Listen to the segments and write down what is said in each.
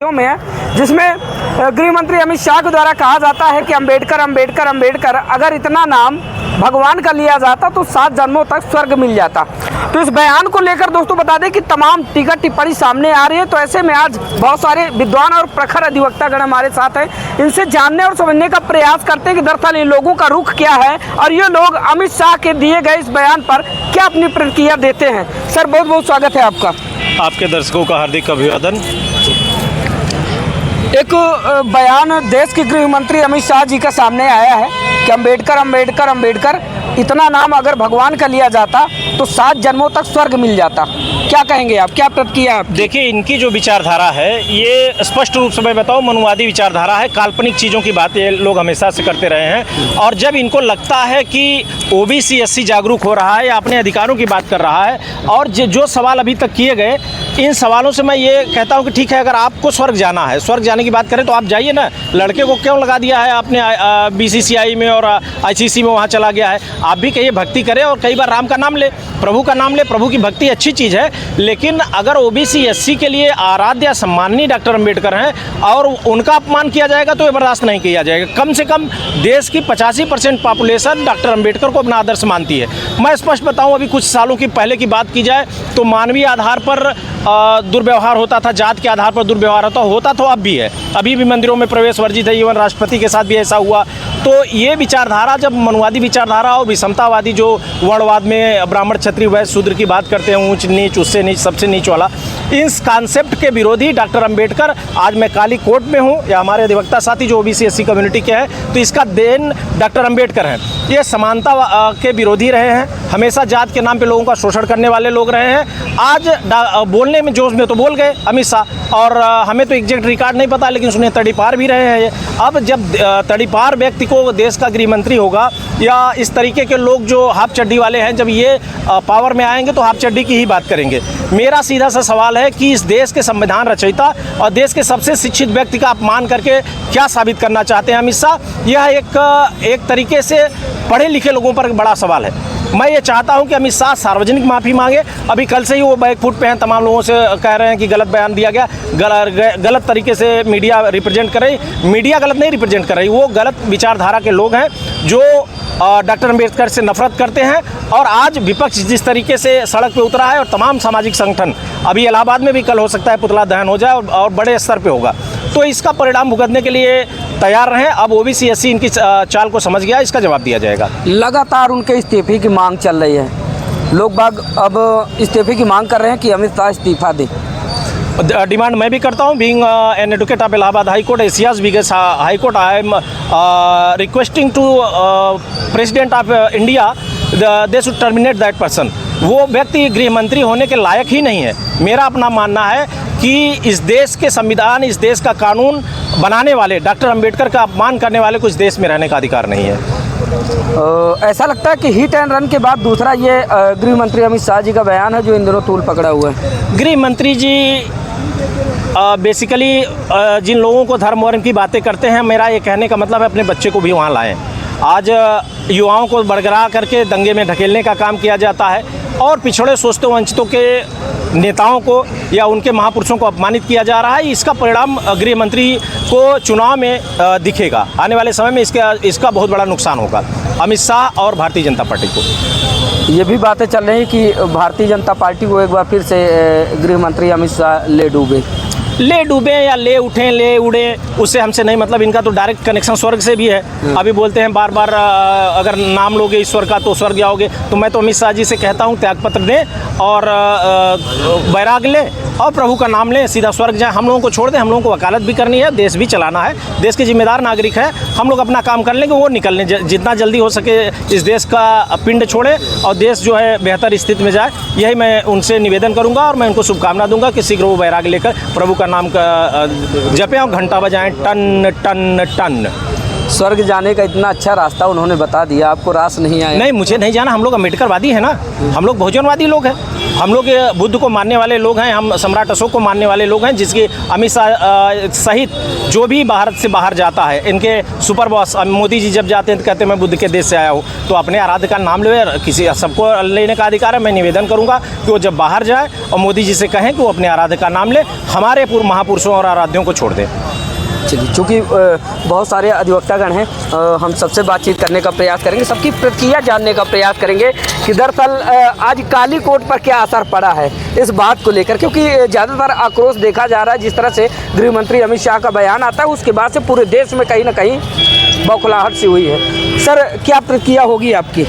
में है, जिसमें गृह मंत्री अमित शाह के द्वारा कहा जाता है कि अंबेडकर अंबेडकर अंबेडकर, अगर इतना नाम भगवान का लिया जाता तो 7 जन्मों तक स्वर्ग मिल जाता। तो इस बयान को लेकर दोस्तों बता दें कि तमाम टीका टिप्पणी सामने आ रही है। तो ऐसे में आज बहुत सारे विद्वान और प्रखर अधिवक्तागण हमारे साथ हैं, इनसे जानने और समझने का प्रयास करते हैं कि दरअसल इन लोगों का रुख क्या है और ये लोग अमित शाह के दिए गए इस बयान पर क्या अपनी प्रतिक्रिया देते हैं। सर, बहुत बहुत स्वागत है आपका। आपके दर्शकों का हार्दिक अभिवादन। एक बयान देश के गृह मंत्री अमित शाह जी का सामने आया है कि अंबेडकर अंबेडकर अंबेडकर, इतना नाम अगर भगवान का लिया जाता तो 7 जन्मों तक स्वर्ग मिल जाता। क्या कहेंगे आप, क्या प्रतिक्रिया आप? देखिए, इनकी जो विचारधारा है ये स्पष्ट रूप से मैं बताऊं मनुवादी विचारधारा है। काल्पनिक चीज़ों की बात ये लोग हमेशा से करते रहे हैं, और जब इनको लगता है कि ओबीसी एससी जागरूक हो रहा है या अपने अधिकारों की बात कर रहा है, और जो सवाल अभी तक किए गए, इन सवालों से मैं ये कहता हूं कि ठीक है, अगर आपको स्वर्ग जाना है, स्वर्ग जाने की बात करें तो आप जाइए ना। लड़के को क्यों लगा दिया है आपने बीसीसीआई में और आईसीसी में, वहाँ चला गया है। आप भी कहिए भक्ति करें और कई बार राम का नाम ले, प्रभु का नाम ले। प्रभु की भक्ति अच्छी चीज़ है, लेकिन अगर ओबीसी एससी के लिए आराध्य सम्माननीय डॉक्टर अंबेडकर हैं और उनका अपमान किया जाएगा तो ये बर्दाश्त नहीं किया जाएगा। कम से कम देश की 85% पॉपुलेशन डॉक्टर अंबेडकर को अपना आदर्श मानती है। मैं स्पष्ट बताऊं, अभी कुछ सालों की पहले की बात की जाए तो मानवीय आधार पर दुर्व्यवहार होता था, जात के आधार पर दुर्व्यवहार होता तो अब भी है। अभी भी मंदिरों में प्रवेश वर्जित है, इवन राष्ट्रपति के साथ भी ऐसा हुआ। तो ये विचारधारा, जब मनुवादी विचारधारा और विषमतावादी जो वर्णवाद में ब्राह्मण क्षत्रिय वैश्य शूद्र की बात करते हैं, ऊंच नीच, उससे नीच, सबसे नीच वाला, इस कॉन्सेप्ट के विरोधी डॉक्टर अंबेडकर, आज मैं काली कोर्ट में हूँ या हमारे अधिवक्ता साथी जो ओबीसी एससी कम्युनिटी के हैं, तो इसका देन डॉक्टर अंबेडकर हैं। ये समानता के विरोधी रहे हैं, हमेशा जात के नाम पे लोगों का शोषण करने वाले लोग रहे हैं। आज बोलने में जोश में तो बोल गए अमित शाह, और हमें तो एग्जैक्ट रिकॉर्ड नहीं पता, लेकिन सुने तड़ीपार भी रहे हैं। अब जब तड़ीपार व्यक्ति को देश का गृह मंत्री होगा, या इस तरीके के लोग जो हाफ चड्डी वाले हैं, जब ये पावर में आएंगे तो हाफ चड्डी की ही बात करेंगे। मेरा सीधा सा सवाल है कि इस देश के संविधान रचयिता और देश के सबसे शिक्षित व्यक्ति का अपमान करके क्या साबित करना चाहते हैं अमित शाह? यह एक तरीके से पढ़े लिखे लोगों पर बड़ा सवाल है। मैं ये चाहता हूं कि अमित शाह सार्वजनिक माफ़ी मांगे। अभी कल से ही वो बैकफुट पे हैं, तमाम लोगों से कह रहे हैं कि गलत बयान दिया गया, गलत तरीके से मीडिया रिप्रेजेंट कर रही। मीडिया गलत नहीं रिप्रेजेंट कर रही, वो गलत विचारधारा के लोग हैं जो डॉक्टर अंबेडकर से नफरत करते हैं। और आज विपक्ष जिस तरीके से सड़क पे उतरा है, और तमाम सामाजिक संगठन, अभी इलाहाबाद में भी कल हो सकता है पुतला दहन हो जाए और बड़े स्तर पे होगा, तो इसका परिणाम भुगतने के लिए तैयार रहें। अब ओबीसी एससी इनकी चाल को समझ गया, इसका जवाब दिया जाएगा। लगातार उनके इस्तीफे की मांग चल रही है, लोग बाग अब इस्तीफे की मांग कर रहे हैं कि अमित शाह इस्तीफा दे। डिमांड मैं भी करता हूँ, being an advocate of Allahabad high court, Asia's biggest high court, I am requesting to president of India they should terminate that person. वो व्यक्ति गृह मंत्री होने के लायक ही नहीं है। मेरा अपना मानना है कि इस देश के संविधान, इस देश का कानून बनाने वाले डॉक्टर अंबेडकर का अपमान करने वाले को इस देश में रहने का अधिकार नहीं है। ऐसा लगता है कि हिट एंड रन के बाद दूसरा ये गृह मंत्री अमित शाह जी का बयान है जो इन दोनों तूल पकड़ा हुआ है। गृह मंत्री जी बेसिकली जिन लोगों को धर्म वर्म की बातें करते हैं, मेरा ये कहने का मतलब है अपने बच्चे को भी वहाँ लाएं। आज युवाओं को बरगरा करके दंगे में ढकेलने का काम किया जाता है, और पिछड़े शोषितों वंचितों के नेताओं को या उनके महापुरुषों को अपमानित किया जा रहा है। इसका परिणाम गृह मंत्री को चुनाव में दिखेगा। आने वाले समय में इसका बहुत बड़ा नुकसान होगा अमित शाह और भारतीय जनता पार्टी को। ये भी बातें चल रही कि भारतीय जनता पार्टी को एक बार फिर से गृह मंत्री अमित शाह ले डूबे या ले उठें, ले उड़े, उससे हमसे नहीं मतलब। इनका तो डायरेक्ट कनेक्शन स्वर्ग से भी है। अभी बोलते हैं बार बार अगर नाम लोगे ईश्वर का तो स्वर्ग जाओगे। तो मैं तो अमित शाह जी से कहता हूँ त्यागपत्र दें और बैराग लें और प्रभु का नाम लें, सीधा स्वर्ग जाए। हम लोगों को छोड़ दें, हम लोगों को वकालत भी करनी है, देश भी चलाना है, देश के जिम्मेदार नागरिक हैं। हम लोग अपना काम कर लेंगे, वो निकल लें, जितना जल्दी हो सके इस देश का पिंड छोड़े और देश जो है बेहतर स्थिति में जाए। यही मैं उनसे निवेदन करूंगा, और मैं उनको शुभकामना दूंगा कि शीघ्र वो बैराग लेकर प्रभु का नाम का जपें और घंटा बजाएं, टन टन टन। स्वर्ग जाने का इतना अच्छा रास्ता उन्होंने बता दिया, आपको रास नहीं आया? नहीं, मुझे नहीं जाना। हम लोग अम्बेडकरवादी हैं ना, हम लोग बहुजनवादी लोग हैं, हम लोग बुद्ध को मानने वाले लोग हैं, हम सम्राट अशोक को मानने वाले लोग हैं, जिसके अमित शाह सहित जो भी भारत से बाहर जाता है, इनके सुपर बॉस मोदी जी जब जाते हैं तो कहते हैं मैं बुद्ध के देश से आया हूँ। तो अपने आराध्य का नाम ले, किसी सबको लेने का अधिकार है। मैं निवेदन करूँगा कि वो जब बाहर जाए और मोदी जी से कहें कि वो अपने आराध्य का नाम ले, हमारे पूर्व महापुरुषों और आराध्यों को छोड़ दें। चलिए, चूँकि बहुत सारे अधिवक्तागण हैं, हम सबसे बातचीत करने का प्रयास करेंगे, सबकी प्रतिक्रिया जानने का प्रयास करेंगे कि दरअसल आज काली कोट पर क्या असर पड़ा है इस बात को लेकर, क्योंकि ज़्यादातर आक्रोश देखा जा रहा है। जिस तरह से गृह मंत्री अमित शाह का बयान आता है, उसके बाद से पूरे देश में कहीं ना कहीं बौखलाहट सी हुई है। सर, क्या प्रतिक्रिया होगी आपकी?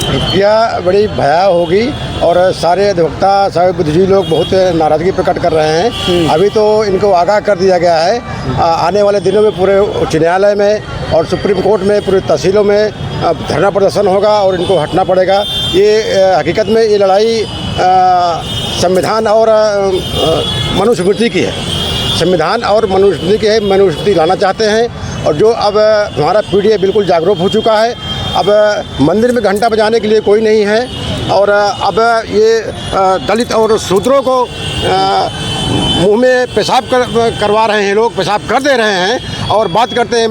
प्रतिक्रिया बड़ी भया होगी और सारे अधिवक्ता, सारे बुद्धिजीवी लोग बहुत नाराज़गी प्रकट कर रहे हैं। अभी तो इनको आगाह कर दिया गया है, आने वाले दिनों में पूरे उच्च न्यायालय में और सुप्रीम कोर्ट में, पूरी तहसीलों में धरना प्रदर्शन होगा और इनको हटना पड़ेगा। ये हकीकत में ये लड़ाई संविधान और मनुस्मृति की है, संविधान और मनुस्मृति की है। मनुस्मृति लाना चाहते हैं और जो अब हमारा पीढ़ी बिल्कुल जागरूक हो चुका है। अब मंदिर में घंटा बजाने के लिए कोई नहीं है और अब ये दलित और शूद्रों को मुंह में पेशाब करवा रहे हैं, लोग पेशाब कर दे रहे हैं और बात करते हैं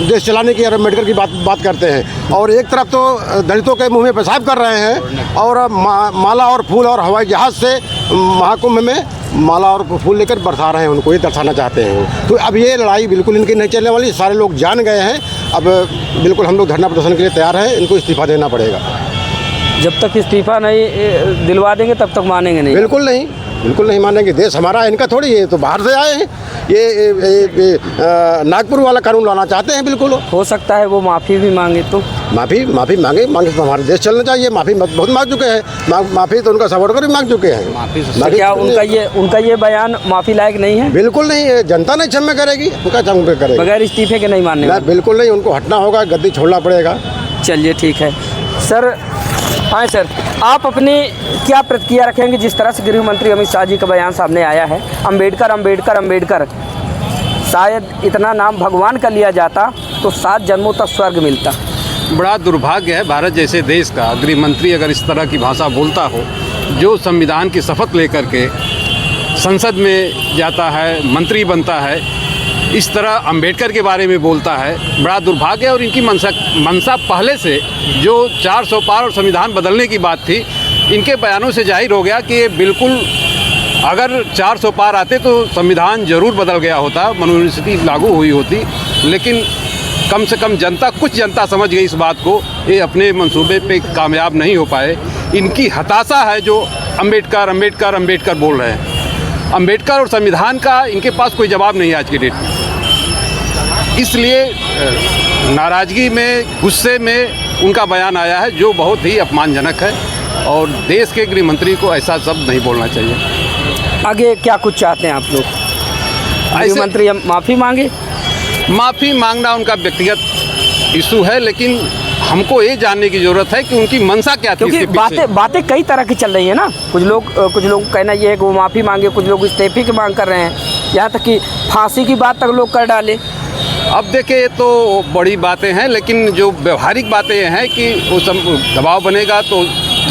देश चलाने की और अम्बेडकर की बात करते हैं। और एक तरफ तो दलितों के मुंह में पेशाब कर रहे हैं और माला और फूल और हवाई जहाज़ से महाकुंभ में माला और फूल लेकर बरसा रहे हैं, उनको ये दर्शाना चाहते हैं। तो अब ये लड़ाई बिल्कुल इनकी नहीं चलने वाली, सारे लोग जान गए हैं। अब बिल्कुल हम लोग धरना प्रदर्शन के लिए तैयार हैं, इनको इस्तीफा देना पड़ेगा। जब तक इस्तीफा नहीं दिलवा देंगे तब तक मानेंगे नहीं? बिल्कुल नहीं, बिल्कुल नहीं मानेंगे। देश हमारा है, इनका थोड़ी है। तो बाहर से आए हैं, ये नागपुर वाला कानून लाना चाहते हैं। बिल्कुल हो सकता है वो माफ़ी भी मांगे तो? माफ़ी मांगे तो हमारे देश चलना चाहिए। माफ़ी बहुत मांग चुके हैं, माफ़ी तो उनका सपोर्टर भी मांग चुके हैं। क्या उनका ये बयान माफ़ी लायक नहीं है? बिल्कुल नहीं है, जनता नहीं क्षमा करेगी, उनका क्षमा करेगी बगैर इस्तीफे के नहीं मानने? बिल्कुल नहीं, उनको हटना होगा, गद्दी छोड़ना पड़ेगा। चलिए, ठीक है सर। हाँ सर, आप अपनी क्या प्रतिक्रिया रखेंगे जिस तरह से गृह मंत्री अमित शाह जी का बयान सामने आया है? अम्बेडकर अम्बेडकर अम्बेडकर, शायद इतना नाम भगवान का लिया जाता तो 7 जन्मों तक स्वर्ग मिलता। बड़ा दुर्भाग्य है भारत जैसे देश का, गृह मंत्री अगर इस तरह की भाषा बोलता हो, जो संविधान की शपथ लेकर के संसद में जाता है, मंत्री बनता है, इस तरह अंबेडकर के बारे में बोलता है, बड़ा दुर्भाग्य है। और इनकी मंशा पहले से जो 400 पार और संविधान बदलने की बात थी, इनके बयानों से जाहिर हो गया कि ये बिल्कुल, अगर 400 पार आते तो संविधान ज़रूर बदल गया होता, मनुस्मृति लागू हुई होती। लेकिन कम से कम जनता, कुछ जनता समझ गई इस बात को, ये अपने मंसूबे पे कामयाब नहीं हो पाए। इनकी हताशा है जो अंबेडकर अंबेडकर अंबेडकर बोल रहे हैं। अंबेडकर और संविधान का इनके पास कोई जवाब नहीं है आज की डेट में। इसलिए नाराज़गी में, गुस्से में उनका बयान आया है, जो बहुत ही अपमानजनक है और देश के गृह मंत्री को ऐसा शब्द नहीं बोलना चाहिए। आगे क्या कुछ चाहते हैं आप लोग? गृह मंत्री माफ़ी मांगे? माफ़ी मांगना उनका व्यक्तिगत इशू है, लेकिन हमको ये जानने की ज़रूरत है कि उनकी मंशा क्या थी। क्योंकि बातें कई तरह की चल रही है ना। कुछ लोग कहना ये है कि वो माफ़ी मांगे, कुछ लोग इस्तीफे की मांग कर रहे हैं, यहाँ तक कि फांसी की बात तक लोग कर डाले। अब देखिए, ये तो बड़ी बातें हैं, लेकिन जो व्यवहारिक बातें हैं कि वो सब दबाव बनेगा तो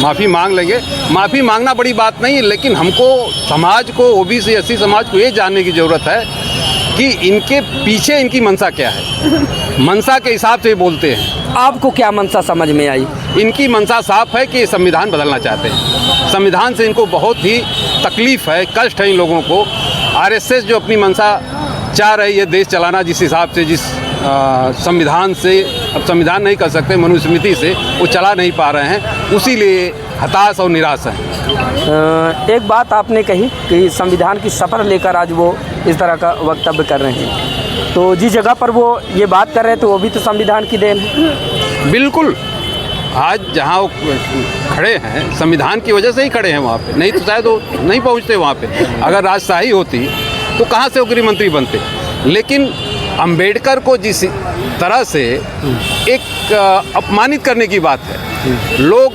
माफ़ी मांग लेंगे। माफ़ी मांगना बड़ी बात नहीं है, लेकिन हमको समाज को, ओबीसी एससी समाज को ये जानने की ज़रूरत है कि इनके पीछे इनकी मंशा क्या है। मंशा के हिसाब से बोलते हैं। आपको क्या मंशा समझ में आई? इनकी मंशा साफ है कि संविधान बदलना चाहते हैं। संविधान से इनको बहुत ही तकलीफ़ है, कष्ट है इन लोगों को। आरएसएस जो अपनी मंशा चाह रही है देश चलाना, जिस हिसाब से, जिस संविधान से, अब संविधान नहीं कर सकते, मनुस्मृति से वो चला नहीं पा रहे हैं, उसी लिए हताश और निराश हैं। एक बात आपने कही कि संविधान की शपथ लेकर आज वो इस तरह का वक्तव्य कर रहे हैं, तो जिस जगह पर वो ये बात कर रहे हैं तो वो भी तो संविधान की देन है। बिल्कुल, आज जहाँ वो खड़े हैं संविधान की वजह से ही खड़े हैं वहाँ पे, नहीं तो शायद वो नहीं पहुँचते वहाँ पे। अगर राजशाही होती तो कहाँ से वो गृह मंत्री बनते। लेकिन अंबेडकर को जिस तरह से एक अपमानित करने की बात है, लोग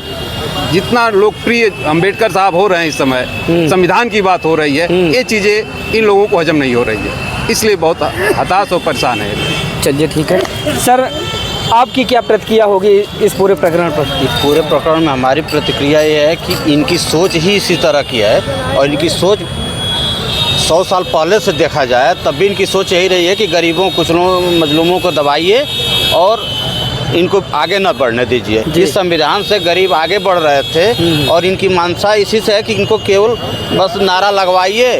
जितना लोकप्रिय अंबेडकर साहब हो रहे हैं इस समय, संविधान की बात हो रही है, ये चीज़ें इन लोगों को हजम नहीं हो रही है। इसलिए बहुत हताश और परेशान है। चलिए ठीक है सर, आपकी क्या प्रतिक्रिया होगी इस पूरे प्रकरण पर? इस पूरे प्रकरण में हमारी प्रतिक्रिया ये है कि इनकी सोच ही इसी तरह की है, और इनकी सोच 100 साल पहले से देखा जाए तब भी इनकी सोच यही रही है कि गरीबों कुचलों मजलूमों को दबाइए और इनको आगे न बढ़ने दीजिए। इस संविधान से गरीब आगे बढ़ रहे थे, और इनकी मंशा इसी से है कि इनको केवल बस नारा लगवाइए,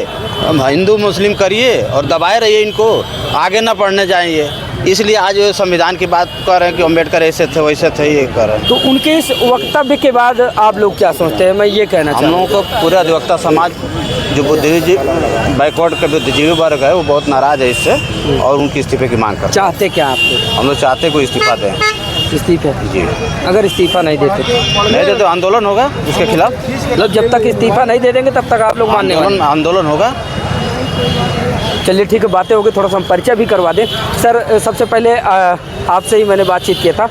हिंदू मुस्लिम करिए और दबाए रहिए, इनको आगे न बढ़ने जाइए। इसलिए आज ये संविधान की बात कर रहे हैं कि अम्बेडकर ऐसे थे वैसे थे, ये कर रहे हैं। तो उनके इस वक्तव्य के बाद आप लोग क्या सोचते हैं? मैं ये कहना हम चाहूँ, लोगों को पूरा अधिवक्ता समाज जो बुद्धिजीवी बैकवर्ड के बुद्धिजीवी वर्ग है वो बहुत नाराज़ है इससे, और उनकी इस्तीफे की मांग करते चाहते क्या आप लोग? हैं। हम लोग चाहते हैं कोई इस्तीफा दें। इस्तीफे? जी, अगर इस्तीफा नहीं देते नहीं देते तो आंदोलन होगा उसके खिलाफ। मतलब जब तक इस्तीफा नहीं दे देंगे तब तक आप लोग मानने वाले? आंदोलन होगा। चलिए ठीक है, बातें होगी, थोड़ा सा हम परिचय भी करवा दें। सर सबसे पहले आपसे ही मैंने बातचीत किया था,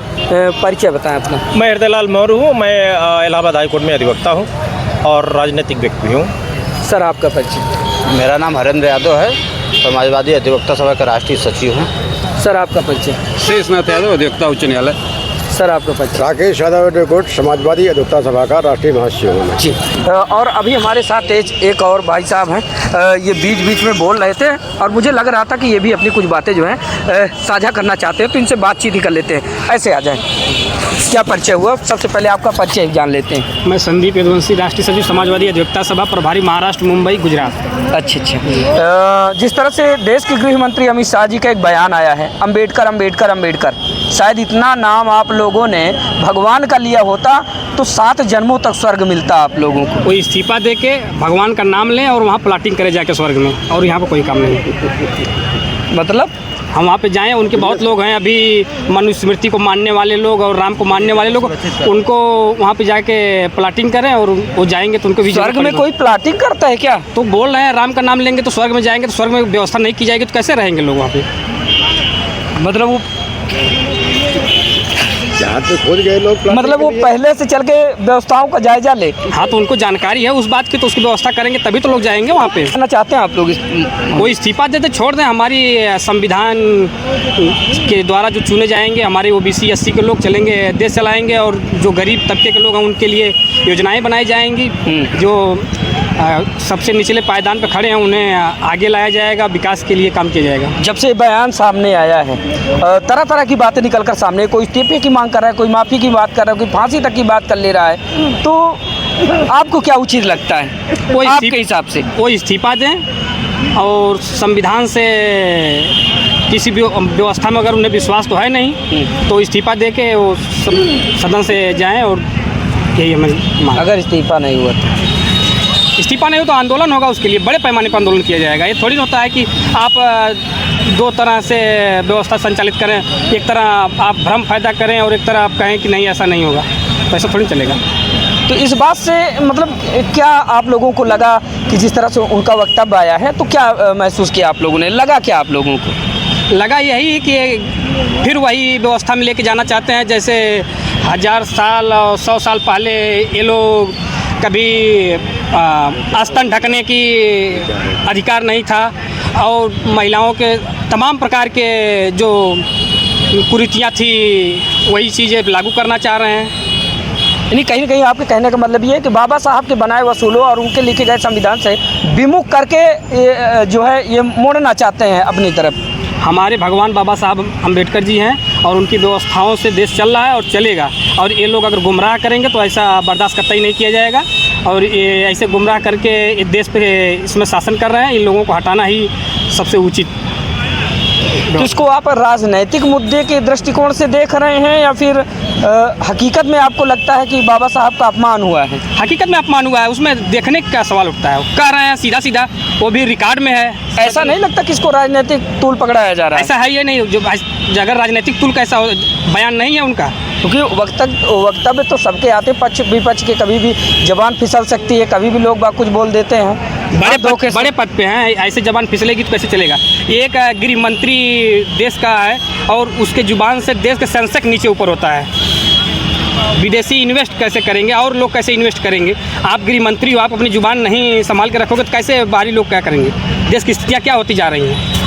परिचय बताएं अपना। मैं हृदयलाल मौर्य हूँ, मैं इलाहाबाद हाई कोर्ट में अधिवक्ता हूँ और राजनीतिक व्यक्ति भी हूँ। सर आपका परिचय? मेरा नाम हरेंद्र यादव है, समाजवादी अधिवक्ता सभा का राष्ट्रीय सचिव हूँ। सर आपका परिचय? शेषनाथ यादव, अधिवक्ता उच्च न्यायालय। सर आपका परिचय? राकेश यादव एडवोकेट, समाजवादी अधिवक्ता सभा का राष्ट्रीय महासचिव हूँ मैं। जी। और अभी हमारे साथ एक और भाई साहब हैं, ये बीच बीच में बोल रहे थे और मुझे लग रहा था कि ये भी अपनी कुछ बातें जो हैं साझा करना चाहते हैं, तो इनसे बातचीत ही कर लेते हैं। ऐसे आ जाएं। क्या परिचय हुआ? सबसे पहले आपका परिचय जान लेते हैं। मैं संदीप यदुवंशी, राष्ट्रीय सचिव समाजवादी अधिवक्ता सभा, प्रभारी महाराष्ट्र, मुंबई, गुजरात। अच्छा। जिस तरह से देश के गृह मंत्री अमित शाह जी का एक बयान आया है, अम्बेडकर अम्बेडकर अम्बेडकर, शायद इतना नाम आप लोगों ने भगवान का लिया होता तो 7 जन्मों तक स्वर्ग मिलता आप लोगों को। कोई इस्तीफा दे के भगवान का नाम लें और वहाँ प्लाटिंग करे जाके स्वर्ग में, और यहाँ पर कोई काम नहीं है। मतलब हम वहाँ पे जाएं, उनके बहुत लोग हैं अभी मनुस्मृति को मानने वाले लोग और राम को मानने वाले लोग, उनको वहाँ पे जाके प्लाटिंग करें और वो जाएंगे तो उनको भी स्वर्ग में कोई प्लाटिंग करता है क्या? तो बोल रहे हैं राम का नाम लेंगे तो स्वर्ग में जाएंगे, तो स्वर्ग में व्यवस्था नहीं की जाएगी तो कैसे रहेंगे लोग वहाँ पे? मतलब वो जहाँ पे खोज गए लोग, मतलब वो पहले से चल के व्यवस्थाओं का जायजा ले। हाँ, तो उनको जानकारी है उस बात की, तो उसकी व्यवस्था करेंगे तभी तो लोग जाएंगे वहाँ पे। करना चाहते हैं आप लोग? कोई इस्तीफा देते छोड़ दें, हमारी संविधान के द्वारा जो चुने जाएंगे हमारे OBC SC के लोग चलेंगे, देश चलाएंगे, और जो गरीब तबके के लोग हैं उनके लिए योजनाएं बनाई जाएंगी, जो सबसे निचले पायदान पे खड़े हैं उन्हें आगे लाया जाएगा, विकास के लिए काम किया जाएगा। जब से बयान सामने आया है तरह तरह की बातें निकल कर सामने, कोई इस्तीफे की मांग कर रहा है, कोई माफ़ी की बात कर रहा है, कोई फांसी तक की बात कर ले रहा है, तो आपको क्या उचित लगता है आपके हिसाब से? वो इस्तीफा दें और संविधान से किसी भी व्यवस्था में अगर उन्हें विश्वास तो है नहीं तो इस्तीफा दे के वो सदन से जाएं, और यही हमें मांग। अगर इस्तीफा नहीं हुआ तो इस्तीफा नहीं हो तो आंदोलन होगा, उसके लिए बड़े पैमाने पर आंदोलन किया जाएगा। ये थोड़ी होता है कि आप दो तरह से व्यवस्था संचालित करें, एक तरह आप भ्रम पैदा करें और एक तरह आप कहें कि नहीं ऐसा नहीं होगा, तो ऐसा थोड़ी चलेगा। तो इस बात से मतलब क्या आप लोगों को लगा कि जिस तरह से उनका वक्तव्य आया है, तो क्या महसूस किया आप लोगों ने? लगा क्या आप लोगों को? लगा यही कि फिर वही व्यवस्था में लेके जाना चाहते हैं, जैसे 1000 साल और 100 साल पहले ये लोग कभी आस्तन ढकने की अधिकार नहीं था, और महिलाओं के तमाम प्रकार के जो कुरीतियाँ थी वही चीज़ें लागू करना चाह रहे हैं। यानी कहीं ना कहीं आपके कहने का मतलब ये है कि बाबा साहब के बनाए वसूलों और उनके लिखे गए संविधान से विमुख करके जो है ये मोड़ना चाहते हैं अपनी तरफ। हमारे भगवान बाबा साहब अम्बेडकर जी हैं और उनकी व्यवस्थाओं से देश चल रहा है और चलेगा, और ये लोग अगर गुमराह करेंगे तो ऐसा बर्दाश्त कतई नहीं किया जाएगा, और ये ऐसे गुमराह करके इस देश पे इसमें शासन कर रहे हैं, इन लोगों को हटाना ही सबसे उचित। तो इसको आप राजनैतिक मुद्दे के दृष्टिकोण से देख रहे हैं या फिर हकीकत में आपको लगता है कि बाबा साहब का अपमान हुआ है? हकीकत में अपमान हुआ है, उसमें देखने का सवाल उठता है। कह रहे हैं सीधा सीधा, वो भी रिकॉर्ड में है। ऐसा नहीं लगता कि इसको राजनीतिक तूल पकड़ाया जा रहा है? ऐसा है ये नहीं, जो अगर राजनीतिक तूल का ऐसा बयान नहीं है उनका, क्योंकि वक्तव्य तो सबके आते, पक्ष विपक्ष के, कभी भी जबान फिसल सकती है, कभी भी लोग बात कुछ बोल देते हैं। बड़े पद पे हैं, ऐसे जबान फिसलेगी तो कैसे चलेगा? एक गृह मंत्री देश का है और उसके जुबान से देश का सेंसेक्स नीचे ऊपर होता है। विदेशी इन्वेस्ट कैसे करेंगे और लोग कैसे इन्वेस्ट करेंगे? आप गृह मंत्री हो, आप अपनी जुबान नहीं संभाल के रखोगे तो कैसे बाहरी लोग क्या करेंगे? देश की स्थितियाँ क्या होती जा रही हैं?